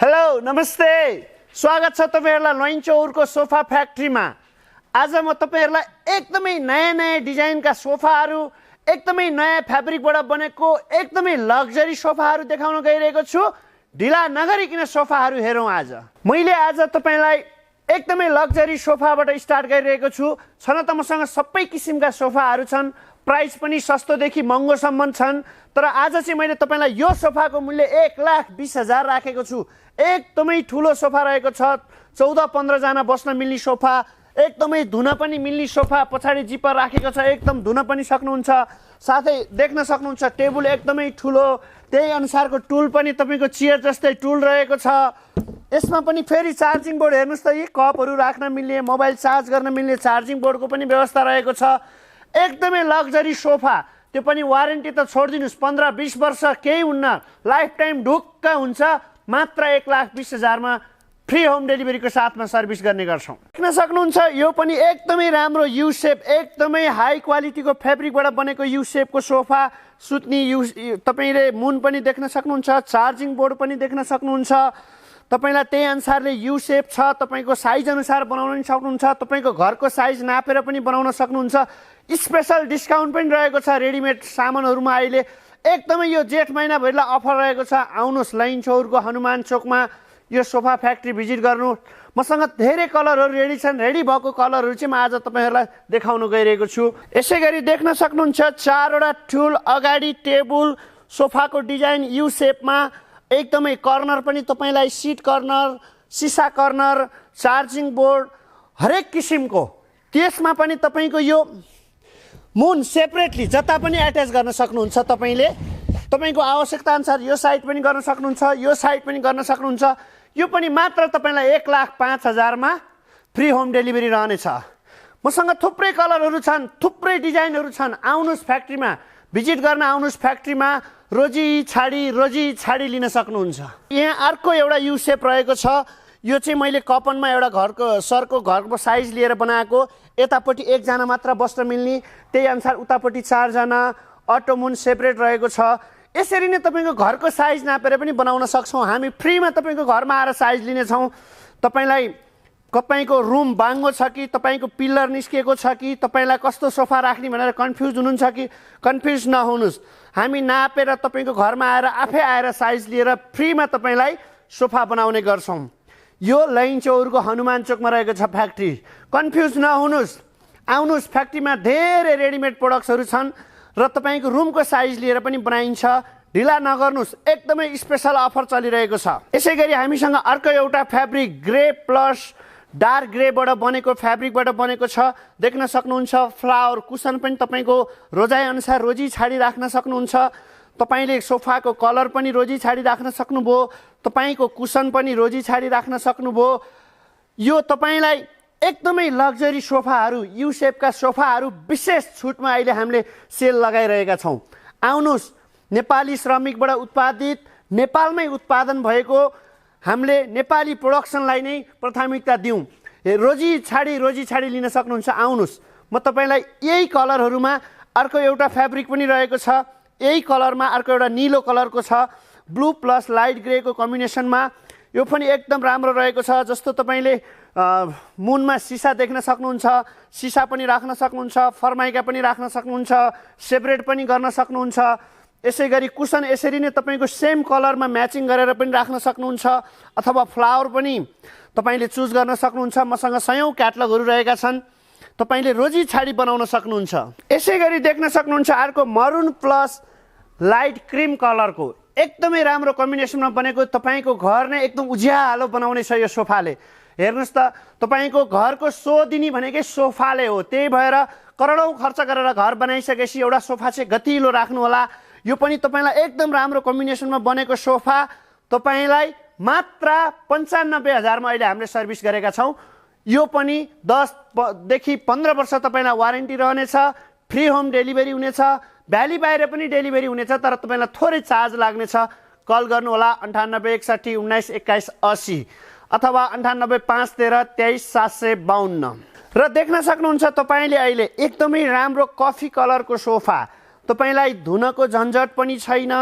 Hello नमस्ते स्वागत छ तपाईहरुलाई लैनचौरको सोफा फ्याक्ट्रीमा। आज म तपाईहरुलाई एकदमै नयाँ डिजाइनका सोफाहरू एकदमै नयाँ फ्याब्रिकबाट बनेको एकदमै लग्जरी सोफाहरू देखाउन गइरहेको छु। ढिला नगरिकन सोफाहरू हेरौँ। आज मैले तपाईलाई एकदमै लग्जरी सोफाबाट स्टार्ट गरिरहेको छु। छन त मसँग सबै किसिमका सोफाहरू छन्, प्राइस पनि सस्तोदेखि महँगोसम्म छन्। तर आज चाहिँ मैले तपाईलाई यो सोफाको मूल्य 1,20,000 राखेको छु। एकदमै ठुलो सोफा रहेको छ, 14-15 जना बस्न मिल्ने सोफा, एकदमै धुन पनि मिल्ने सोफा। पछाडि जिपर राखेको छ, एकदम धुन पनि सक्नुहुन्छ। साथै देख्न सक्नुहुन्छ टेबल एकदमै ठुलो, त्यही अनुसारको टुल पनि तपाईको चेयर जस्तै टुल रहेको छ। यसमा पनि फेरि चार्जिङ बोर्ड हेर्नुस् त, यी कपहरू राख्न मिल्ने, मोबाइल चार्ज गर्न मिल्ने चार्जिङ बोर्डको पनि व्यवस्था रहेको छ। एकदमै लग्जरी सोफा, त्यो पनि वारेन्टी त छोडिदिनुस्, 15-20 वर्ष केही हुन्न, लाइफ टाइम ढुक्क हुन्छ। मात्र 1,20,000 मा फ्री होम डेलिभरीको साथमा सर्भिस गर्ने गर्छौं। देख्न सक्नुहुन्छ यो पनि एकदमै राम्रो यू शेप, एकदमै हाई क्वालिटीको फेब्रिकबाट बनेको यू शेपको सोफा। सुत्ने तपाईले मुन पनि देख्न सक्नुहुन्छ, चार्जिङ बोर्ड पनि देख्न सक्नुहुन्छ। तपाईलाई त्यही अनुसारले यू शेप छ, तपाईको साइज अनुसार बनाउन पनि सक्नुहुन्छ। तपाईको घरको साइज नापेर पनि बनाउन सक्नुहुन्छ। स्पेशल डिस्काउन्ट पनि रहेको छ रेडिमेड सामानहरुमा। अहिले एकदमै यो जेठ महिनाभरिलाई अफर रहेको छ। आउनुस् लैनचौरको हनुमान चोकमा यो सोफा फ्याक्ट्री भिजिट गर्नु। मसँग धेरै कलरहरू रेडी छन्। रेडी भएको कलरहरू चाहिँ म आज तपाईहरुलाई देखाउन गइरहेको छु। यसैगरी देख्न सक्नुहुन्छ 4 वटा टुल, अगाडि टेबल, सोफाको डिजाइन यू शेपमा, एकदमै कर्नर पनि तपाईलाई सीट कर्नर, सिसा कर्नर, चार्जिङ बोर्ड हरेक किसिमको। त्यसमा पनि तपाईको यो मुन सेपरेटली जता पनि एट्याच गर्न सक्नुहुन्छ। तपाईको आवश्यकता अनुसार यो साइड पनि गर्न सक्नुहुन्छ, यो साइड पनि गर्न सक्नुहुन्छ। यो पनि मात्र तपाईलाई 1,05,000 मा फ्री होम डेलिभरी रहनेछ। मसँग थुप्रै कलरहरू छन्, थुप्रै डिजाइनहरू छन्। आउनुस् फ्याक्ट्रीमा भिजिट गर्न, आउनुस् फ्याक्ट्रीमा। रोजी छाडी लिन सक्नुहुन्छ। यहाँ अर्को एउटा यू शेप रहेको छ। यो चाहिँ मैले कपनमा एउटा घरको साइज लिएर बनाएको। यतापट्टि 1 जना मात्र बस्न मिल्ने, त्यही अनुसार उतापट्टि 4 जना, अटो मुन सेपरेट रहेको छ। यसरी नै तपाईको घरको साइज नापेर पनि बनाउन सक्छौं। हामी फ्रीमा तपाईको घरमा आएर साइज लिनेछौं। तपाईको रुम बाङ्गो छ कि, तपाईको पिलर निस्केको छ कि, तपाईलाई कस्तो सोफा राख्ने भनेर कन्फ्युज हुनुहुन्छ कि, कन्फ्युज नहुनुस्। हामी नापेर तपाईको घरमा आएर आफै आएर साइज लिएर फ्रीमा तपाईलाई सोफा बनाउने गर्छौं। यो लैनचौरको हनुमान चोकमा रहेको छ फ्याक्ट्री। कन्फ्युज नहुनुस्, आउनुस् फ्याक्ट्रीमा। धेरै रेडिमेड प्रोडक्ट्सहरू छन् र तपाईको रुमको साइज लिएर पनि बनाइन्छ। ढिला नगर्नुस्, एकदमै स्पेशल अफर चलिरहेको छ। यसैगरी हामीसँग अर्को एउटा फ्याब्रिक ग्रे प्लस डार्क ग्रेबाट बनेको फ्याब्रिकबाट बनेको छ। देख्न सक्नुहुन्छ फ्लावर कुसन पनि तपाईको रोजाइ अनुसार रोजी छाडी राख्न सक्नुहुन्छ। तपाईले सोफाको कलर पनि रोजी छाडी राख्न सक्नुभयो, तपाईको कुसन पनि रोजी छाडी राख्न सक्नुभयो। यो तपाईलाई एकदमै लग्जरी सोफाहरू, यू शेपका सोफाहरू विशेष छुटमा अहिले हामीले सेल लगाइरहेका छौं। आउनुस्, नेपाली श्रमिकबाट उत्पादित, नेपालमै उत्पादन भएको हामीले नेपाली प्रोडक्सनलाई नै प्राथमिकता दिउँ। रोजी छाडी लिन सक्नुहुन्छ। आउनुस्, म तपाईलाई यही कलरहरुमा अर्को एउटा फ्याब्रिक पनि रहेको छ। यही कलरमा अर्को एउटा नीलो कलरको छ, ब्लू प्लस लाइट ग्रेको कम्बिनेसनमा। यो पनि एकदम राम्रो रहेको छ। जस्तो तपाईले मुनमा सिसा देख्न सक्नुहुन्छ, सिसा पनि राख्न सक्नुहुन्छ, फर्माइका पनि राख्न सक्नुहुन्छ, सेपरेट पनि गर्न सक्नुहुन्छ। यसैगरी कुसन यसरी नै तपाईको सेम कलरमा म्याचिङ गरेर पनि राख्न सक्नुहुन्छ, अथवा फ्लावर पनि तपाईले चुज गर्न सक्नुहुन्छ। मसँग सयौं क्याटलगहरू रहेका छन्, तपाईले रोजी छाडी बनाउन सक्नुहुन्छ। यसैगरी देख्न सक्नुहुन्छ अर्को मरून प्लस लाइट क्रीम कलरको एकदमै राम्रो कम्बिनेसनमा बनेको। तपाईको घर नै एकदम उज्यालो बनाउने छ यो सोफाले। हेर्नुस् त, तपाईको घरको सो दिनी भनेकै सोफाले हो। त्यही भएर करोडौं खर्च गरेर घर बनाइसकेपछि एउटा सोफा चाहिँ गतिलो राख्नु होला। यो पनि तपाईलाई एकदम राम्रो कम्बिनेसनमा बनेको सोफा तपाईलाई मात्र 95,000 मा अहिले हामीले सर्भिस गरेका छौं। यो पनि 10 देखि 15 वर्ष तपाईलाई वारेन्टी रहनेछ। फ्री होम डेलिभरी हुनेछ। भ्याली बाहिर पनि डेलिभरी हुनेछ, तर तपाईलाई थोरै चार्ज लाग्नेछ। कल गर्नु होला 98 61 19 21 80 अथवा 98 513 23 752। र देख्न सक्नुहुन्छ तपाईले अहिले एकदमै राम्रो कफी कलरको सोफा। तपाईलाई धुनको झन्झट पनि छैन,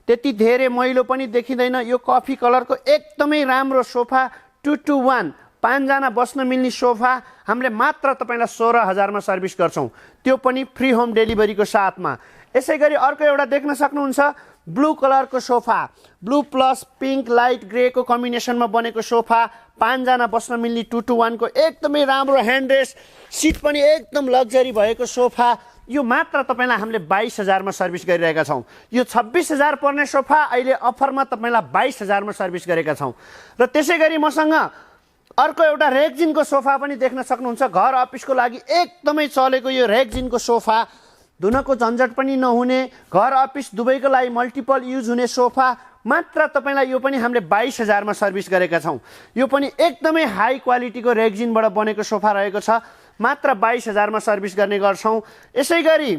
त्यति धेरै मैलो पनि देखिँदैन। यो कफी कलरको एकदमै राम्रो सोफा 2 to 1 5जना बस्न मिल्ने सोफा हामीले मात्र तपाईलाई 16,000 मा सर्भिस गर्छौं, त्यो पनि फ्री होम डेलिभरीको साथमा। यसैगरी अर्को एउटा देख्न सक्नुहुन्छ ब्लू कलरको sofa, blue plus pink light grey को कम्बिनेसनमा बनेको सोफा, 5जना बस्न मिल्ने 2 to 1 को एकदमै राम्रो ह्यान्ड रेस्ट, सिट पनि एकदम लग्जरी भएको सोफा। यो मात्र तपाईलाई हामीले 22,000 मा सर्भिस गरिरहेका छौं। यो 26,000 पर्ने सोफा अहिले अफरमा तपाईलाई 22,000 मा सर्भिस गरेका छौं। र त्यसैगरी मसँग अर्को एउटा रेक्जिनको सोफा पनि देख्न सक्नुहुन्छ। घर अफिसको लागि एकदमै चलेको यो रेक्जिनको सोफा, धुनको झन्झट पनि नहुने, घर अफिस दुवैको लागि मल्टिपल युज हुने सोफा। मात्र तपाईलाई यो पनि हामीले 22,000 मा सर्भिस गरेका छौं। यो पनि एकदमै हाई क्वालिटीको रेक्जिनबाट बनेको सोफा रहेको छ, मात्र 22,000 मा सर्भिस गर्ने गर्छौं। यसैगरी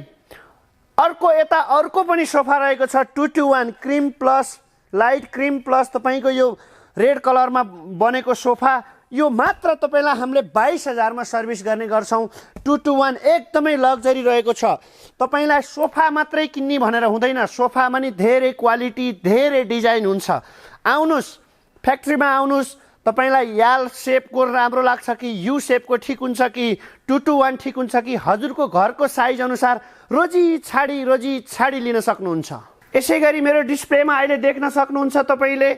अर्को पनि सोफा रहेको छ 2 to 1 cream plus light cream plus तपाईको यो रेड कलरमा बनेको सोफा। यो मात्र तपाईलाई हामीले 22,000 मा सर्भिस गर्ने गर्छौं। 2 to 1 एकदमै लग्जरी रहेको छ। तपाईलाई सोफा मात्रै किन्ने भनेर हुँदैन, सोफामा नि धेरै क्वालिटी धेरै डिजाइन हुन्छ। आउनुस् फ्याक्ट्रीमा आउनुस्, तपाईलाई याल शेपको राम्रो लाग्छ कि यू शेपको ठीक हुन्छ कि 2 to 1 ठीक हुन्छ कि हजुरको घरको साइज अनुसार रोजी छाडी लिन सक्नुहुन्छ। यसैगरी मेरो डिस्प्लेमा अहिले देख्न सक्नुहुन्छ तपाईले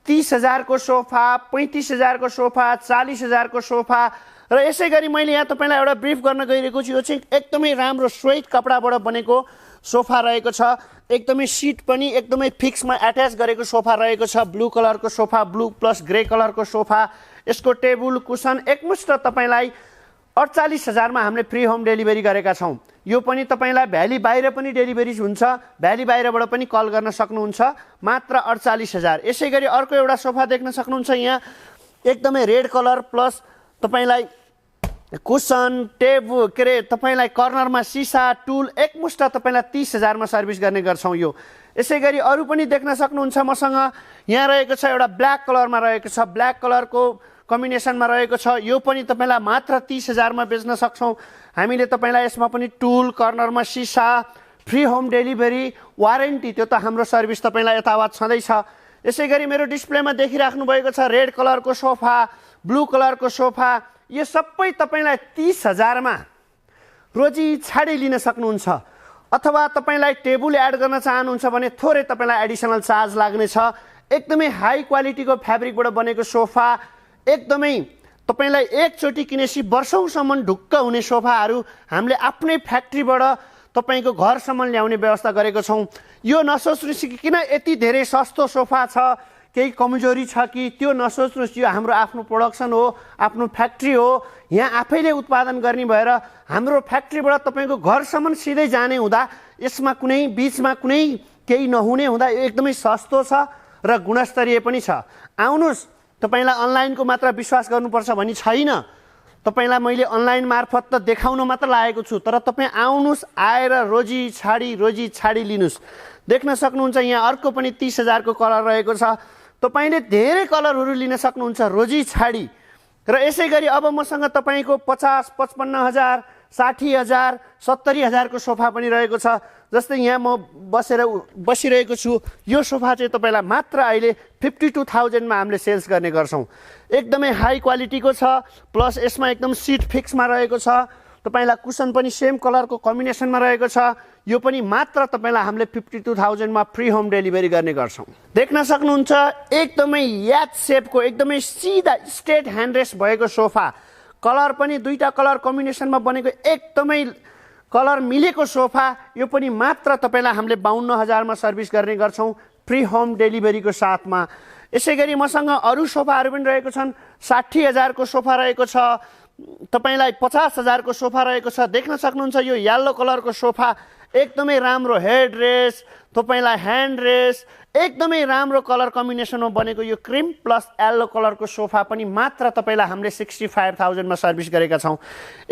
30,000 को सोफा, 35,000 को सोफा, 40,000 को सोफा। र यसैगरी मैले यहाँ तपाईलाई एउटा ब्रिफ गर्न गइरहेको छु। यो चाहिँ एकदमै राम्रो स्वेट कपडाबाट बनेको सोफा रहेको छ। एकदमै सिट पनि एकदमै फिक्समा अट्याच गरेको सोफा रहेको छ। ब्लू कलरको सोफा, ब्लू प्लस ग्रे कलरको सोफा। यसको टेबल कुसन एकमुष्ट तपाईलाई 48,000 मा हामीले फ्री होम डेलिभरी गरेका छौं। यो पनि तपाईलाई भ्याली बाहिर पनि डेलिभरी हुन्छ, भ्याली बाहिरबाट पनि कल गर्न सक्नुहुन्छ, मात्र 48,000। यसैगरी अर्को एउटा सोफा देख्न सक्नुहुन्छ यहाँ, एकदमै रेड कलर प्लस तपाईलाई कुसन टेबल तपाईलाई कर्नरमा सिसा टुल एकमुष्ट तपाईलाई 30,000 मा सर्भिस गर्ने गर्छौं। यो यसैगरी अरु पनि देख्न सक्नुहुन्छ मसँग यहाँ रहेको छ एउटा ब्ल्याक कलरमा रहेको छ, ब्ल्याक कलरको कम्बिनेसनमा रहेको छ। यो पनि तपाईलाई मात्र 30,000 मा बेच्न सक्छौं हामीले। तपाईलाई यसमा पनि टुल कर्नरमा सिसा, फ्री होम डेलिभरी, वारेन्टी, त्यो त हाम्रो सर्भिस तपाईलाई यथावत छँदैछ। यसैगरी मेरो डिस्प्लेमा देखिराख्नु भएको छ रेड कलरको सोफा, ब्लू कलरको सोफा। यो सबै तपाईलाई 30,000 मा रोजी छाडी लिन सक्नुहुन्छ। अथवा तपाईलाई टेबल एड गर्न चाहनुहुन्छ भने थोरै तपाईलाई एडिसनल चार्ज लाग्ने छ। एकदमै हाई क्वालिटीको फ्याब्रिकबाट बनेको सोफा, एकदमै तपाईलाई एकचोटी किनेसी वर्षौंसम्म ढुक्क हुने सोफाहरू हामीले आफ्नै फ्याक्ट्रीबाट तपाईको घरसम्म ल्याउने व्यवस्था गरेको छौं। यो नसोच्नुस् कि किन यति धेरै सस्तो सोफा छ, केही कमजोरी छ कि, त्यो नसोच्नुस्। यो हाम्रो आफ्नो प्रोडक्सन हो, आफ्नो फ्याक्ट्री हो। यहाँ आफैले उत्पादन गर्ने भएर हाम्रो फ्याक्ट्रीबाट तपाईको घरसम्म सिधै जाने हुँदा यसमा कुनै बीचमा कुनै केही नहुने हुँदा यो एकदमै सस्तो छ र गुणस्तरीय पनि छ। आउनुस्, तपाईलाई अनलाइनको मात्र विश्वास गर्नुपर्छ भन्ने छैन। तपाईलाई मैले अनलाइन मार्फत त देखाउन मात्र लागेको छु, तर तपाई आउनुस्, आएर रोजी छाडी लिनुस्। देख्न सक्नुहुन्छ यहाँ अर्को पनि 30,000 को कलर रहेको छ। तपाईले धेरै कलरहरू लिन सक्नुहुन्छ रोजी छाडी। र यसैगरी अब मसँग तपाईको 50, 55,000, 60,000, 70,000 को सोफा पनि रहेको छ। जस्तै यहाँ म बसिरहेको छु, यो सोफा चाहिँ तपाईलाई मात्र अहिले 52,000 मा हामीले सेल्स गर्ने गर्छौं। एकदमै हाई क्वालिटीको छ, प्लस यसमा एकदम सिट फिक्समा रहेको छ। तपाईलाई कुसन पनि सेम कलरको कम्बिनेसनमा रहेको छ। यो पनि मात्र तपाईलाई हामीले 52,000 मा फ्री होम डेलिभरी गर्ने गर्छौं। देख्न सक्नुहुन्छ एकदमै याच शेपको एकदमै सिधा स्ट्रेट ह्यान्ड रेस्ट भएको सोफा। कलर पनि दुईटा कलर कम्बिनेसनमा बनेको एकदमै कलर मिलेको सोफा। यो पनि मात्र तपाईलाई हामीले 52,000 मा सर्भिस गर्ने गर्छौं फ्री होम डेलिभरीको साथमा। यसैगरी मसँग अरु सोफाहरू पनि रहेको छन्। 60,000 को सोफा रहेको छ, तपाईलाई 50,000 को सोफा रहेको छ। देख्न सक्नुहुन्छ यो येलो कलरको सोफा, एकदमै राम्रो हेड रेस्ट, तपाईलाई ह्यान्ड रेस्ट, एकदमै राम्रो कलर कम्बिनेसनमा बनेको यो क्रीम प्लस येलो कलरको सोफा पनि मात्र तपाईलाई हामीले 65,000 मा सर्भिस गरेका छौं।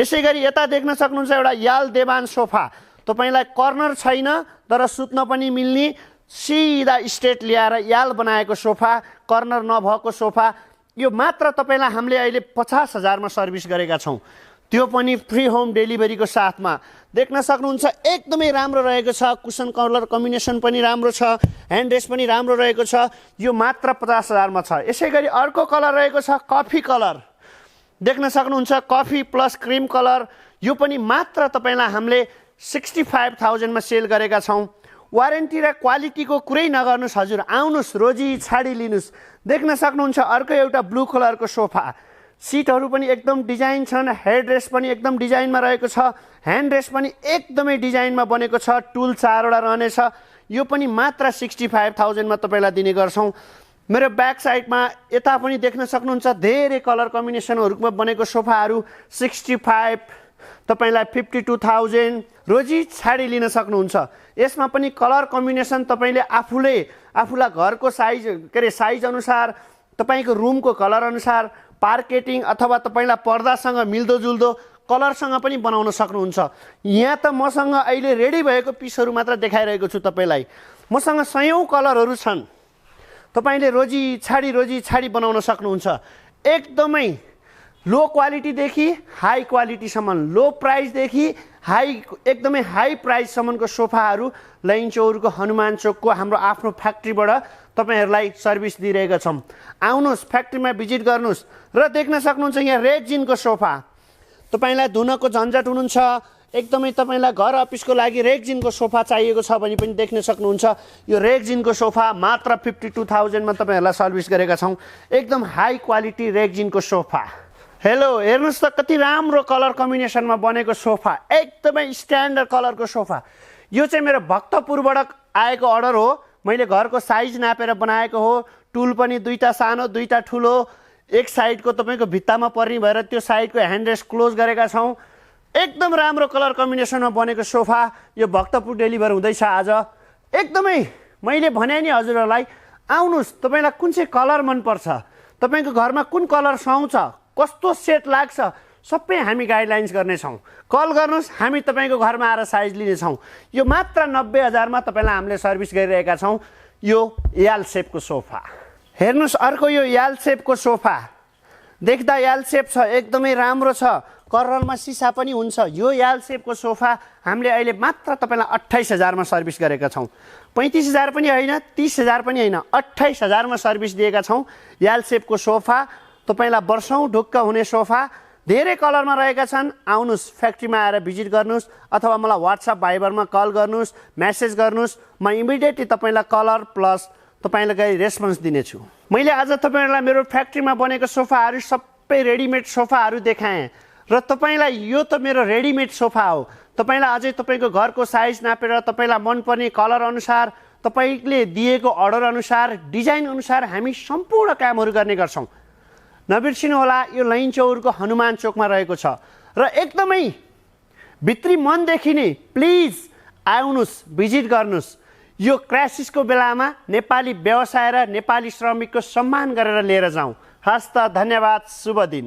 यसैगरी यता देख्न सक्नुहुन्छ एउटा याल देवान सोफा। तपाईलाई कर्नर छैन तर सुत्न पनि मिल्ने सिधा स्ट्रेट ल्याएर याल बनाएको सोफा, कर्नर नभएको सोफा। यो मात्र तपाईलाई हामीले अहिले 50,000 मा सर्भिस गरेका छौं। त्यो पनि फ्री होम डेलिभरीको साथमा देख्न सक्नुहुन्छ। एकदमै राम्रो रहेको छ। कुसन कलर कम्बिनेसन पनि राम्रो छ, ह्यान्ड रेस्ट पनि राम्रो रहेको छ। यो मात्र 50,000 मा छ। यसै गरी अर्को कलर रहेको छ कफी कलर, देख्न सक्नुहुन्छ कफी प्लस क्रिम कलर। यो पनि मात्र तपाईलाई हामीले 65,000 मा सेल गरेका छौं। वारेन्टी र क्वालिटीको कुरै नगर्नुस् हजुर, आउनुस् रोजी छाडी लिनुस्। देख्न सक्नुहुन्छ अर्को एउटा ब्लू कलरको सोफा। सिटहरू पनि एकदम डिजाइन छन्, हेड रेस्ट पनि एकदम डिजाइनमा रहेको छ, ह्यान्ड रेस्ट पनि एकदमै डिजाइनमा बनेको छ, टुल 4 वटा रहनेछ। यो पनि मात्र 65,000 मा तपाईलाई दिने गर्छौं। मेरो ब्याक साइडमा यता पनि देख्न सक्नुहुन्छ धेरै कलर कम्बिनेसनहरुमा बनेको सोफाहरू 65 तपाईलाई 52,000 रोजी छाडी लिन सक्नुहुन्छ। यसमा पनि कलर कम्बिनेसन तपाईले आफूलाई घरको साइज अनुसार, तपाईको रुमको कलर अनुसार, पार्केटिङ अथवा तपाईलाई पर्दासँग मिल्दोजुल्दो कलरसँग पनि बनाउन सक्नुहुन्छ। यहाँ त मसँग अहिले रेडी भएको पिसहरू मात्र देखाइरहेको छु तपाईलाई। मसँग सयौं कलरहरू छन्, तपाईले रोजी छाडी बनाउन सक्नुहुन्छ। एकदमै लो क्वालिटीदेखि हाई क्वालिटीसम्म, लो प्राइसदेखि एकदमै हाई प्राइससम्मको सोफाहरू लैनचौरको हनुमान चोकको हाम्रो आफ्नो फ्याक्ट्रीबाट तपाईहरुलाई सर्भिस दिइरहेका छौं। आउनुस् फ्याक्ट्रीमा भिजिट गर्नुस् र देख्न सक्नुहुन्छ यहाँ रेक्जिनको सोफा। तपाईलाई धुनको झन्झट हुनुहुन्छ, एकदमै तपाईलाई घर अफिसको लागि रेक्जिनको सोफा चाहिएको छ भने पनि देख्न सक्नुहुन्छ। यो रेक्जिनको सोफा मात्र 52,000 मा तपाईहरुलाई सर्भिस गरेका छौं। एकदम हाई क्वालिटी रेक्जिनको सोफा। हेलो, हेर्नुस् त कति राम्रो कलर कम्बिनेसनमा बनेको सोफा, एकदमै स्ट्यान्डर्ड कलरको सोफा। यो चाहिँ मेरो भक्तपुरबाट आएको अर्डर हो। मैले घरको साइज नापेर बनाएको हो। टुल पनि दुईटा सानो दुईटा ठुलो, एक साइडको तपाईको भित्तामा पर्ने भएर त्यो साइडको ह्यान्ड रेस्ट क्लोज गरेका छौं। एकदम राम्रो कलर कम्बिनेसनमा बनेको सोफा यो भक्तपुर डेलिभर हुँदैछ आज। एकदमै मैले भने नि हजुरहरुलाई, आउनुस् तपाईलाई कुन चाहिँ कलर मन पर्छ, तपाईको घरमा कुन कलर सुहाउँछ, कस्तो सेट लाग्छ, सबै हामी गाइडलाइन्स गर्नेछौँ। कल गर्नुस्, हामी तपाईको घरमा आएर साइज लिनेछौँ। यो मात्र 90,000 मा तपाईलाई हामीले सर्भिस गरिरहेका छौँ। यो याल सेपको सोफा हेर्नुस्। अर्को यो याल सेपको सोफा देख्दा याल सेप छ, एकदमै राम्रो छ, कर्नरमा सिसा पनि हुन्छ। यो याल सेपको सोफा हामीले अहिले मात्र तपाईलाई 28,000 मा सर्भिस गरेका छौँ। 35,000 पनि हैन, 30,000 पनि हैन, 28,000 मा सर्भिस दिएका छौँ। याल सेपको सोफा तपाईलाई वर्षौं ढुक्क हुने सोफा, धेरै कलरमा रहेका छन्। आउनुस् फ्याक्ट्रीमा आएर भिजिट गर्नुस् अथवा मलाई व्हाट्सएप भाइबरमा कल गर्नुस्, मेसेज गर्नुस्। म इमिडिएटली तपाईलाई कलर प्लस तपाईलाई रेस्पोन्स दिनेछु। मैले आज तपाईहरुलाई मेरो फ्याक्ट्रीमा बनेको सोफाहरू सबै रेडीमेड सोफाहरू देखाएँ र तपाईलाई यो त मेरो रेडीमेड सोफा हो। तपाईलाई अझै तपाईको घरको साइज नापेर तपाईलाई मनपर्ने कलर अनुसार, तपाईले दिएको अर्डर अनुसार, डिजाइन अनुसार हामी सम्पूर्ण कामहरू गर्ने गर्छौं। नबिर्सिनु होला, यो लैनचौरको हनुमान चोकमा रहेको छ र एकदमै भित्री मनदेखि नै प्लिज आउनुस्, भिजिट गर्नुस्। यो क्राइसिसको बेलामा नेपाली व्यवसाय र नेपाली श्रमिकको सम्मान गरेर लिएर जाउँ। हस्त, धन्यवाद, शुभ दिन।